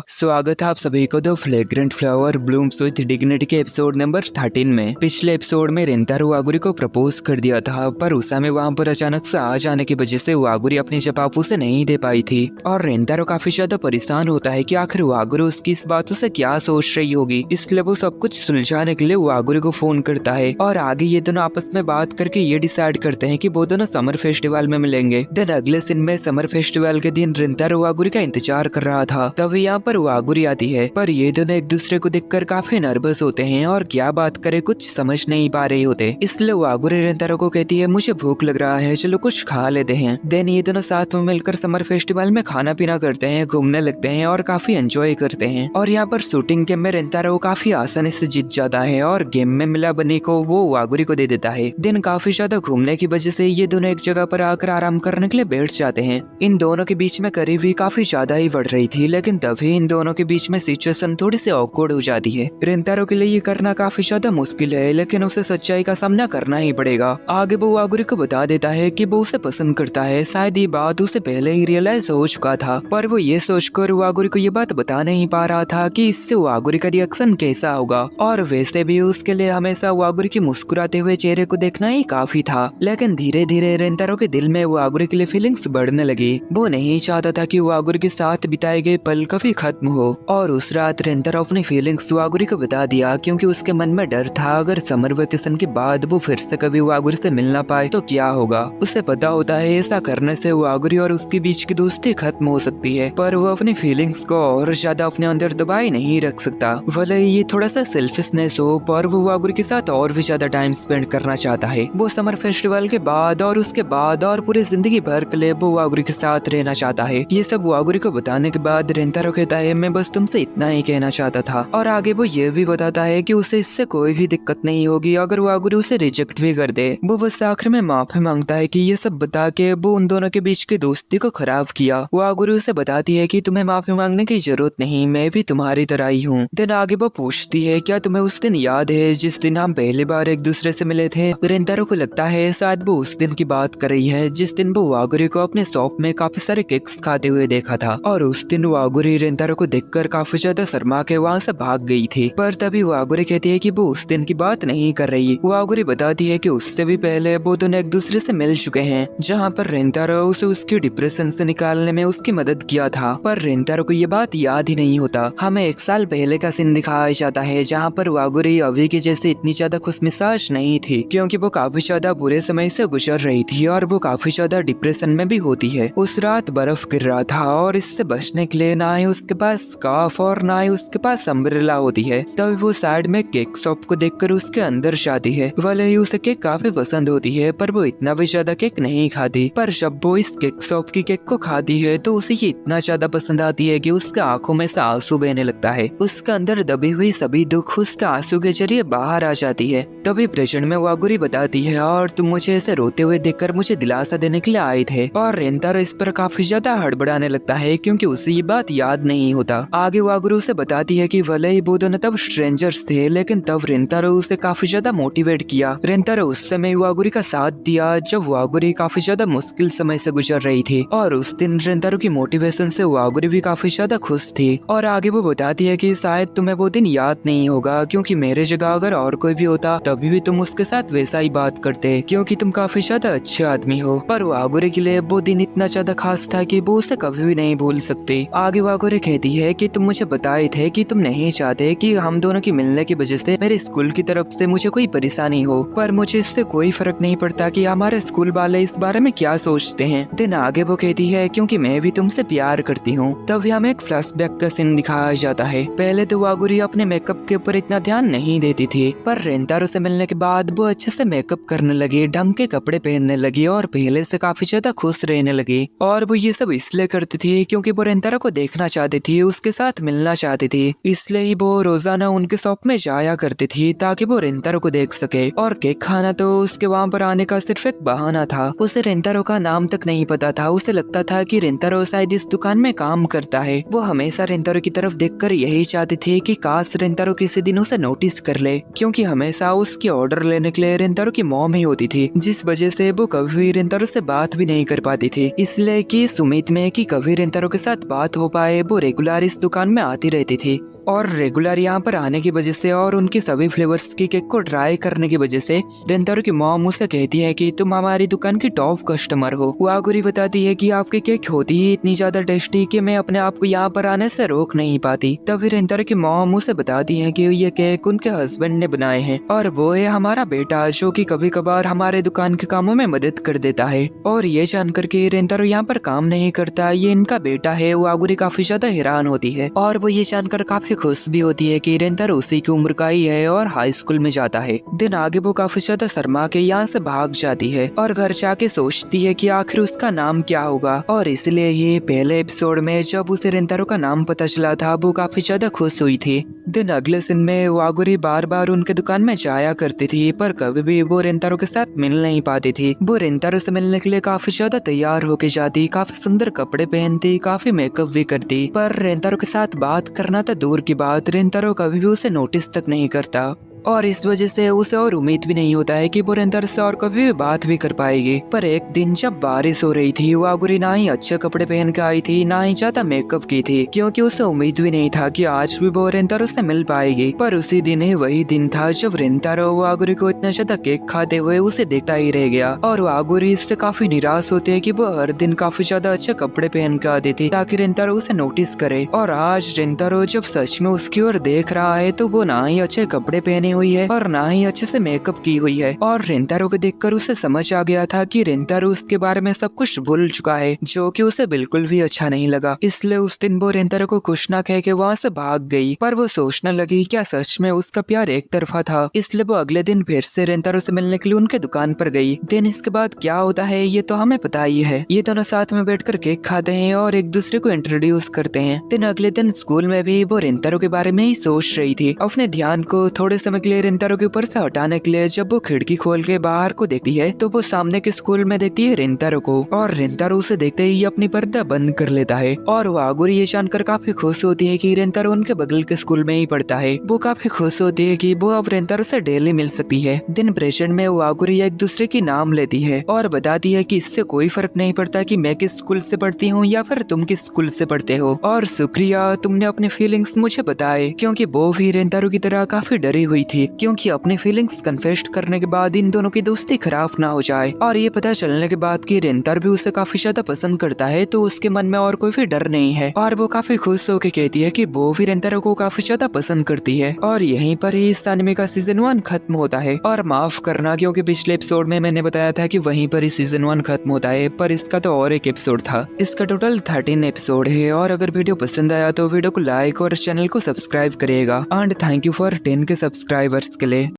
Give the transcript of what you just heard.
स्वागत है आप सभी को the fragrant flower blooms with dignity के एपिसोड नंबर 13 में। पिछले एपिसोड में रेंतारो वागुरी को प्रपोज कर दिया था, पर उसामे वहाँ पर अचानक से आ जाने की वजह से वागुरी अपनी जवाब उसे नहीं दे पाई थी और रेंतारो काफी ज्यादा परेशान होता है कि आखिर वागुरी उसकी इस बातों से क्या सोच रही होगी। इसलिए वो सब कुछ सुलझाने के लिए वागुरी को फोन करता है और आगे ये दोनों आपस में बात करके ये डिसाइड करते हैं कि वो दोनों समर फेस्टिवल में मिलेंगे। देन अगले सीन में समर फेस्टिवल के दिन रेंतारो वागुरी का इंतजार कर रहा था, तभी यहाँ पर वागुरी आती है। पर ये दोनों एक दूसरे को देखकर काफी नर्वस होते हैं और क्या बात करे कुछ समझ नहीं पा रहे होते। इसलिए वागुरी रेंतारो को कहती है मुझे भूख लग रहा है, चलो कुछ खा लेते हैं। देन ये दोनों साथ में मिलकर समर फेस्टिवल में खाना पीना करते हैं, घूमने लगते हैं और काफी एंजॉय करते हैं। और यहाँ पर शूटिंग गेम में रेंतारो काफी आसानी से जीत जाता है और गेम में मिला बनी को वो वागुरी को दे देता है। देन काफी ज्यादा घूमने की वजह से ये दोनों एक जगह पर आकर आराम करने के लिए बैठ जाते हैं। इन दोनों के बीच में करीबी काफी ज्यादा ही बढ़ रही थी, लेकिन तभी इन दोनों के बीच में सिचुएशन थोड़ी सी ऑकवर्ड हो जाती है। रेंतारो के लिए ये करना काफी ज्यादा मुश्किल है, लेकिन उसे सच्चाई का सामना करना ही पड़ेगा। आगे वो वागुरी को बता देता है कि वो उसे पसंद करता है। शायद ये बात उसे पहले ही रियलाइज हो चुका था, पर वो ये सोचकर वागुरी को ये बात बता नहीं पा रहा था कि इससे वागुरी का रिएक्शन कैसा होगा। और वैसे भी उसके लिए हमेशा वागुरी के मुस्कुराते हुए चेहरे को देखना ही काफी था। लेकिन धीरे धीरे रेंतारो के दिल में वागुरी के लिए फीलिंग्स बढ़ने लगी। वो नहीं चाहता था कि वागुरी के साथ बिताए गए पल कभी खत्म हो। और उस रात रेंतारो अपनी फीलिंग्स वागुरी को बता दिया, क्योंकि उसके मन में डर था अगर समर वेकेशन के बाद वो फिर से कभी वागुरी से मिल ना पाए तो क्या होगा। उसे पता होता है ऐसा करने से वागुरी और उसके बीच की दोस्ती खत्म हो सकती है, पर वो अपनी फीलिंग्स को और ज्यादा अपने अंदर दबाए नहीं रख सकता। भले ये थोड़ा सा सेल्फिशनेस हो, पर वो वागुरी के साथ और भी ज्यादा टाइम स्पेंड करना चाहता है। वो समर फेस्टिवल के बाद और उसके बाद और पूरी जिंदगी भर के लिए वो वागुरी के साथ रहना चाहता है। ये सब वागुरी को बताने के बाद रेंतारो कहता है मैं बस तुमसे इतना ही कहना चाहता था। और आगे वो ये भी बताता है कि उसे इससे कोई भी दिक्कत नहीं होगी अगर वागुरी उसे रिजेक्ट भी कर दे। वो बस आखिर में माफी मांगता है कि ये सब बता के वो उन दोनों के बीच की दोस्ती को खराब किया। वागुरी उसे बताती है कि तुम्हें माफी मांगने की जरूरत नहीं, मैं भी तुम्हारी तरह ही हूँ। देन आगे वो पूछती है क्या तुम्हें उस दिन याद है जिस दिन हम पहली बार एक दूसरे से मिले थे। रेंतारो को लगता है शायद वो उस दिन की बात कर रही है जिस दिन वो वागुरी को अपने शॉप में काफी सारे केक्स खाते हुए देखा था। और उस दिन वागुरी रेंतारो को देखकर काफी ज्यादा शर्मा के वहाँ से भाग गई थी। पर तभी वागुरी कहती है कि वो उस दिन की बात नहीं कर रही। वागुरी बताती है कि उससे भी पहले वो दोनों एक दूसरे से मिल चुके हैं, जहाँ पर रेंतारो उसे उसकी डिप्रेशन से निकालने में उसकी मदद किया था। पर रेंतारो को ये बात याद ही नहीं होता। हमें 1 साल पहले का सीन दिखाया जाता है, जहाँ पर वागुरी अभी के जैसे इतनी ज्यादा खुशमिजाज नहीं थी, क्योंकि वो काफी ज्यादा बुरे समय से गुजर रही थी और वो काफी ज्यादा डिप्रेशन में भी होती है। उस रात बर्फ गिर रहा था और इससे बचने के लिए ना ही उसके पास स्कार्फ और ना ही उसके पास अम्ब्रेला होती है। तभी वो साइड में केक शॉप को देखकर उसके अंदर जाती है। भले ही उसे केक काफी पसंद होती है, पर वो इतना भी ज्यादा केक नहीं खाती। पर जब वो इस केक शॉप की केक को खाती है तो उसे ये इतना ज्यादा पसंद आती है कि उसके आंखों में से आंसू बहने लगता है। उसके अंदर दबी हुई सभी दुख उसके आंसू के जरिए बाहर आ जाती है। तभी प्रेजेंट में वागुरी बताती है और तुम मुझे ऐसे रोते हुए देखकर मुझे दिलासा देने के लिए आए थे। और रेंतारो इस पर काफी ज्यादा हड़बड़ाने लगता है, क्योंकि उसे ये बात याद नहीं होता। आगे वागुरी उसे बताती है कि भले ही वो दोनों तब स्ट्रेंजर्स थे, लेकिन तब रेंतारो उसे काफी ज्यादा मोटिवेट किया। रेंतारो उस समय वागुरी का साथ दिया जब वागुरी काफी ज्यादा मुश्किल समय से गुजर रही थी। और उस दिन रेंतारो की मोटिवेशन से वागुरी भी काफी ज्यादा खुश थी। और आगे वो बताती है कि शायद तुम्हें वो दिन याद नहीं होगा, क्योंकि मेरे जगह अगर और कोई भी होता तभी भी तुम उसके साथ वैसा ही बात करते, क्योंकि तुम काफी ज्यादा अच्छे आदमी हो। पर वागुरी के लिए वो दिन इतना ज्यादा खास था कि वो उसे कभी भी नहीं भूल सकती। आगे वागुरी कहती है कि तुम मुझे बताए थे कि तुम नहीं चाहते कि हम दोनों की मिलने की वजह से मेरे स्कूल की तरफ से मुझे कोई परेशानी हो, पर मुझे इससे कोई फर्क नहीं पड़ता कि हमारे स्कूल वाले इस बारे में क्या सोचते हैं। दिन आगे वो कहती है क्योंकि मैं भी तुमसे प्यार करती हूँ। तब हमें एक फ्लैशबैक का सीन दिखाया जाता है। पहले तो वागुरी अपने मेकअप के ऊपर इतना ध्यान नहीं देती थी, पर रेंतारो से मिलने के बाद वो अच्छे से मेकअप करने लगी, ढंग के कपड़े पहनने लगी और पहले से काफी ज्यादा खुश रहने लगी। और वो ये सब इसलिए करती थी क्योंकि वो रेंतारो को देखना चाहती थी, उसके साथ मिलना चाहती थी। इसलिए ही वो रोजाना उनके शॉप में जाया करती थी ताकि वो रेंतारो को देख सके। और केक खाना तो उसके वहाँ पर आने का सिर्फ एक बहाना था। उसे रेंतारो का नाम तक नहीं पता था। उसे लगता था कि रेंतारो शायद इस दुकान में काम करता है। वो हमेशा रेंतारो की तरफ देखकर यही चाहती थी कि काश रेंतारो किसी दिन उसे नोटिस कर ले, क्योंकि हमेशा उसके ऑर्डर लेने के लिए रेंतारो की मॉम ही होती थी, जिस वजह से वो कभी भी रेंतारो से बात भी नहीं कर पाती थी। इसलिए कि उम्मीद में कि कभी रेंतारो के साथ बात हो पाए, वो रेगुलर इस दुकान में आती रहती थी और रेगुलर यहाँ पर आने की वजह से और उनकी सभी फ्लेवर्स की केक को ट्राई करने की वजह से रेंतारो की मॉम मुझसे कहती है कि तुम हमारी दुकान की टॉप कस्टमर हो। वागुरी बताती है कि आपकी केक होती ही इतनी ज्यादा टेस्टी कि मैं अपने आप को यहाँ पर आने से रोक नहीं पाती। तभी रेंतारो की मॉम मुझसे बताती है कि ये केक उनके हस्बैंड ने बनाए हैं और वो है हमारा बेटा, जो कि कभी कभार हमारे दुकान के कामों में मदद कर देता है। और ये जानकर के रेंतारो यहाँ पर काम नहीं करता, ये इनका बेटा है। वागुरी काफी ज्यादा हैरान होती है और वो ये जानकर काफी खुश भी होती है कि रेंतारो उसी की उम्र का ही है और हाई स्कूल में जाता है। दिन आगे वो काफी ज्यादा शर्मा के यहाँ से भाग जाती है और घर जाके सोचती है कि आखिर उसका नाम क्या होगा। और इसलिए ये पहले एपिसोड में जब उसे रेंतारो का नाम पता चला था वो काफी ज्यादा खुश हुई थी। दिन अगले दिन में वागुरी बार बार उनके दुकान में जाया करती थी पर कभी भी वो रेंतारो के साथ मिल नहीं पाती थी। वो रेंतारो से मिलने के लिए काफी ज्यादा तैयार होके जाती, काफी सुंदर कपड़े पहनती, काफी मेकअप भी करती, पर रेंतारो के साथ बात करना तो दूर की बात, रेंतारो कभी भी उसे नोटिस तक नहीं करता और इस वजह से उसे और उम्मीद भी नहीं होता है कि वो रेंतारो से और कभी भी बात भी कर पाएगी। पर एक दिन जब बारिश हो रही थी, वागुरी ना ही अच्छे कपड़े पहन के आई थी ना ही ज्यादा मेकअप की थी, क्योंकि उसे उम्मीद भी नहीं था कि आज भी वो रेंतारो से मिल पाएगी। पर उसी दिन ही वही दिन था जब रेंतारो वागुरी को इतना ज्यादा केक खाते हुए उसे देखता ही रह गया और वागुरी इससे काफी निराश होते है कि वो हर दिन काफी ज्यादा अच्छे कपड़े पहन के आती थी ताकि रेंतारो उसे नोटिस करे। और आज रेंतारो जब सच में उसकी ओर देख रहा है तो वो ना ही अच्छे कपड़े पहने हुई है और ना ही अच्छे से मेकअप की हुई है। और रेंतारो को देखकर उसे समझ आ गया था कि रेंतारो उसके बारे में सब कुछ भूल चुका है, जो कि उसे बिल्कुल भी अच्छा नहीं लगा। इसलिए उस दिन वो रेंतारो को खुश ना कह के वहाँ से भाग गई। पर वो सोचने लगी क्या सच में उसका प्यार एक तरफा था। इसलिए वो अगले दिन फिर से रेंतारो से मिलने के लिए उनके दुकान पर गई। दिन इसके बाद क्या होता है ये तो हमें पता ही है। ये दोनों साथ में बैठकर केक खाते हैं और एक दूसरे को इंट्रोड्यूस करते हैं। दिन अगले दिन स्कूल में भी वो रेंतारो के बारे में ही सोच रही थी। अपने ध्यान को थोड़े समय के लिए रेंतारो के ऊपर से हटाने के लिए जब वो खिड़की खोल के बाहर को देखती है तो वो सामने के स्कूल में देखती है रेंतारो को और रेंतारो उसे देखते ही अपनी पर्दा बंद कर लेता है। और वागुरी ये जानकर काफी खुश होती है कि रेंतारो उनके बगल के स्कूल में ही पढ़ता है। वो काफी खुश होती है कि वो अब रेंतारो से डेली मिल सकती है। दिन प्रेजेंट में वागुरी एक दूसरे की नाम लेती है और बताती है कि इससे कोई फर्क नहीं पड़ता कि मैं किस स्कूल से पढ़ती हूँ या फिर तुम किस स्कूल से पढ़ते हो। और शुक्रिया तुमने अपने फीलिंग्स मुझे बताए, क्योंकि वो भी रेंतारो की तरह काफी डरी हुई थी क्योंकि अपनी फीलिंग्स कन्फेस्ट करने के बाद इन दोनों की दोस्ती खराब ना हो जाए। और ये पता चलने के बाद कि रेंतारो भी उसे काफी ज्यादा पसंद करता है तो उसके मन में और कोई भी डर नहीं है और वो काफी खुश होकर कहती है कि वो भी रेंतारो को काफी ज्यादा पसंद करती है। और यहीं पर ही इस एनिमे का सीजन 1 खत्म होता है। और माफ करना क्योंकि पिछले एपिसोड में मैंने बताया था कि वहीं पर ही सीजन 1 खत्म होता है, पर इसका तो और एक एपिसोड था। इसका टोटल 13 एपिसोड है। और अगर वीडियो पसंद आया तो वीडियो को लाइक और चैनल को सब्सक्राइब करिएगा। एंड थैंक यू फॉर 10 के सब्सक्राइबर्स के लिए।